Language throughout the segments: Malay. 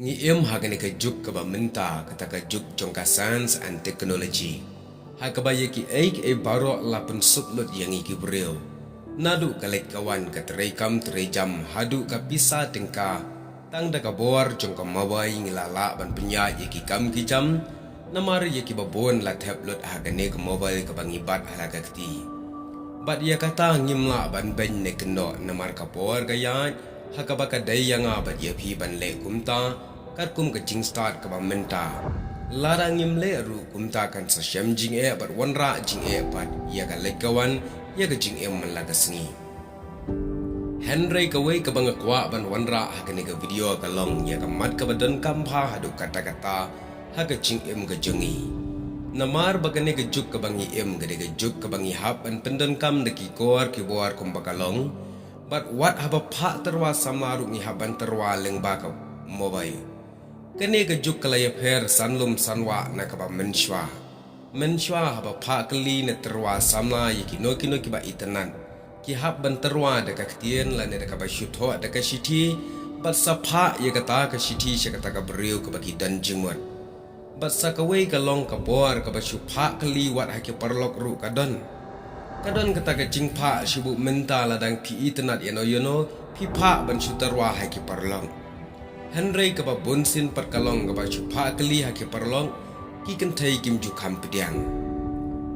Ngiem hagani ka juk ka ba minta kata ka juk jong ka science and technology. Hagaba yaki eik e baro lapun sutlot yang iki bril. Nadu kalek kawan ka terekam terejam hadu ka pisa tingka. Tang da ka bor jong ka mawai ngilala ban penya yaki kam kijam. Namar yaki babon la tablet hagani ka mobile ka bangibat halaga kti. Bat ya kata ngimla ban ben ne kendo namar ka bor gayat. Hakaba ka dayanga bat ya phi ban le kumta. Kum ke jing start ke menta larang ngimle ru kumta kan sa syam jing e bat wanra jing e bat ya ka legawan ya ka jing e malaga sengi Henry ka wei ka banga kwa ban wanra ha ka ni ka video ka long ya ka mat ka badan kampha hadu kata-kata ha ka jing em ka jungi namar bagane ka juk ka bangi em ka de ka juk ka bangi hap an pendan kam de ki kor ki buar kum bakalong but what haba pha terwa samaru ngi haban terwa leng ba ka mobile Kene ka juk kalaya pher sanlum sanwa na kaba menshwa haba pha kali na terwa samla yiki no ki ba itanan ki hab ban terwa da ka ktien la ne da ka ba shutho da ka shiti bat sapha ye ka ta ka shiti she ka ta ka briu ka ba ki dan jingwat bat sa ka wei ka long ka bor ka ba shupha kali wat ha ki parlok ru ka don ka ta ka jingpha shibu menta la dang pi itanat yono pi pha ban shutarwa ha ki parlong Henry ka ba bonsin perkalong ka ba chupa kali ha ke perlong ki kentai kim ju kampediang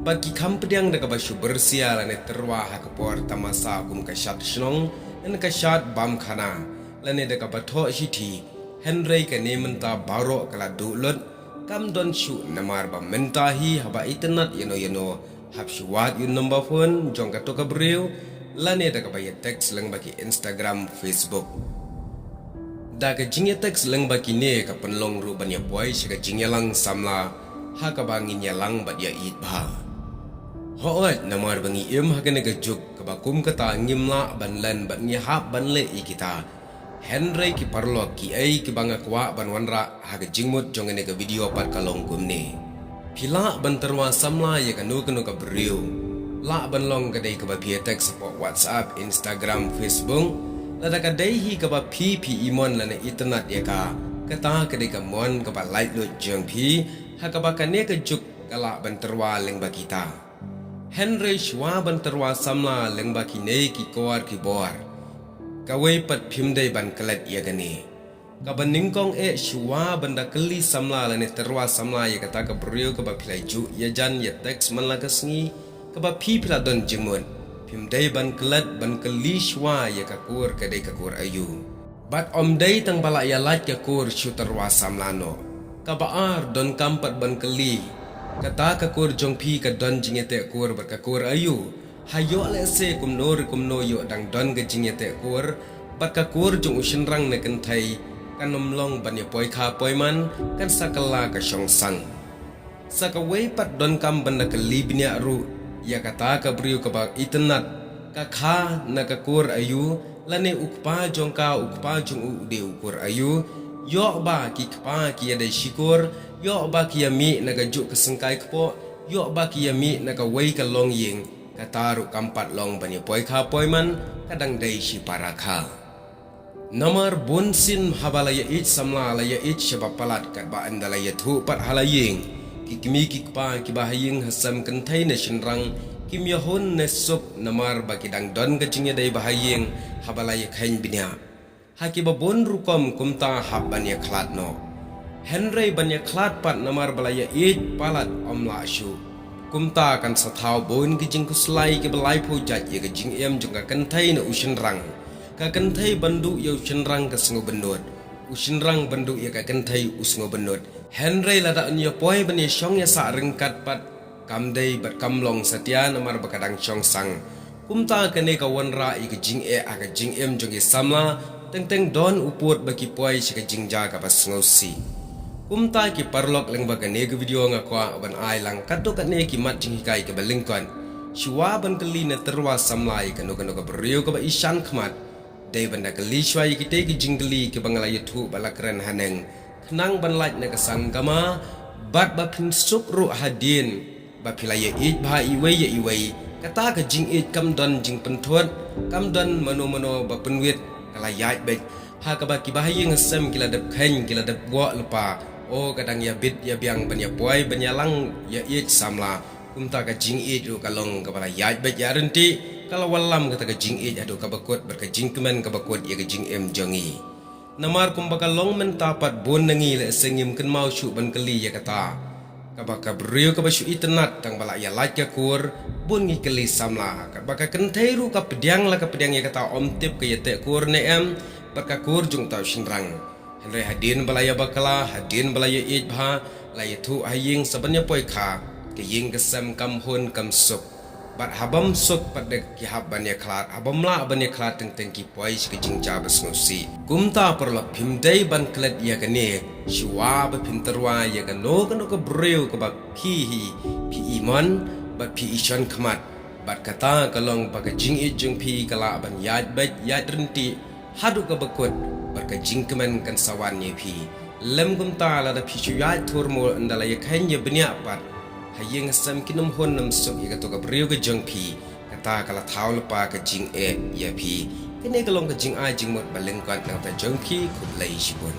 bagi kampediang da ka ba shu bersia la ne terwa ha ka por tamasa kum ka shat shnong en ka shat bam khana la ne da ka ba tho hiti Henry ka ne menta baro kala dulot kam don shu namar ba menta hi ha ba internet yono hab shu wat yun number phone jong ka to ka breu la ne da ka ba ye text lang bagi Instagram Facebook Daga jingya teks leng baki ne ka penlong ru ban ya boy shika jingya lang samla ha ka bangin ya lang bat ya it ba hoat namar bangi im ha ka juk ka ba kum kata ngimla ban len bat ni hap ban le ikita Henry ki parlo ki ai ki banga kwa ban wanra ha ka jingmut jong ne ka video pat kalong kum ne pila ban terwa samla ya ka nu ka briu la ban long ka dei ka ba pia teks po WhatsApp Instagram Facebook Lada ka daihi ka ba pi imon la na internet ya ka kata ka de ka mon ka ba light lo jeng pi ha ka ba ka ne ka juk kala ban terwa leng ba kita Henry shwa ban terwa samla leng ba ki ne ki kor ki bor ka wei pat phim dei ban kalat ya ka ne ka ban ningkong e shwa ban da kali samla la ne terwa samla ya kata ka brio ka ba philai ju ya jan ya text man la ka sngi ka ba phila don jengmon Pim day ban kelat ban kelishwa ya kakur kadai kakur ayu. Bat om day tang bala ya lat kakur shooter wasam lano. Kabaar don kampat ban keli. Kata kakur jong pi ka don jingete kur bat kakur ayu. Hayo le se kumno yo dang don ka jingete kur. Bat kakur jong ushin rang na kentai. Kan nomlong ban ya poi ka poi man. Kan sakala ka shong sang. Sakaway pat don kam ban na keli binya ru. Ya kata ka briu ka ba internet ka kha na ka kur ayu lane ukpa jong ude ukur ayu yo ba ki kpa ki ya dai shikur yo ba ki ya mi na ka juk ka sengkai kpo yo ba ki ya mi na ka wei ka long ying ka taru kampat long bani poi kha poi man kadang dai shi parakha Namar bonsin habalaya ich samla la ya ich shabapalat ka ba andala ya thu pat halaying Kikimi kikpa kibahaying hasam kentai na shinrang Kim yahon na sup namar bakidang don kachingya day bahaying habalaya kain binya Haki babon rukom kumta haban ya klat no Henry ban ya klat pat namar balaya it palat omla asyu Kumta kan sathaw bon kijing kuslay kibalay po jat ya kajing jungka kentai na ushinrang Ka kentai bandu ya ushinrang kasengo benut Ushinrang bandu ya ka kentai usngo benut Henry lada nya poi bani shong ya sa ringkat pat kamdei bat kamlong satya namar bakadang shong sang kumta kane ka wanra I ka jing e aga jing em jongi samla teng don uput baki poi shi ka jing ja ka bas ngosi kumta ki parlok leng bagane ka video nga kwa ban ai lang kaddo ka ne ki mat jing kai ka balingkon shiwa ban kali na terwa samla I ka no ka brio ka ba ishan khmat dei ban da kali shwa I ki te ki jingli ki bangala yathu balakran haneng Nang ban lait na kasang kama bat ba pin suk ru hadin ba pilaya it ba iway kata ka jing it kam don jing pentuat kam don mano ba penwit kala yait bek Hakaba kibahayeng sem kila dep khen kila dep wa lupa o kadang ya bit ya biang ban ya boy ban ya lang ya it samla kumta ka jing it ru kalong kabala ya bet ya renti kalau walam kata ka jing it adu ka bakut berka jing kemen ka bakut ya ka jing em jongi namar kum bakal long men tapat bon nangi le sengim ken mau syu ban keli ya kata kabaka brio ka basyu itnat tang bala ya laj ka kur bon ngi keli samla kabaka kentai ru ka pediang la ka pediang ya kata om tip ka ya te kur ne em berkakur jung tau shinrang henry hadin balaya bakala hadin balaya ijbha laya thu haying sabanya poi kha ke ying kesam kam hun kam suk bat habam suk pada ki habanya klat abamla abanya klat teng ki poi ke jing ja basnusi kumta perla phimdai ban klet ya kane shiwa ba pinterwa ya kano kano ka breu ka ba phi iman bat phi ishan khamat bat kata kalong ba ka jing ijung phi kala ban yat bet yat renti hadu ka bakut barka jingkemen kan sawan ye phi lem gumta la da phi chuya thurmo andala ye khain ye bnya pat hayeng sam kinum hon nam sok ye ka to ka briu ka jong phi kata kala thaul pa ka jing e ye phi kene ka long ka jing a jing mot baleng kan ta jong phi khub lai shibun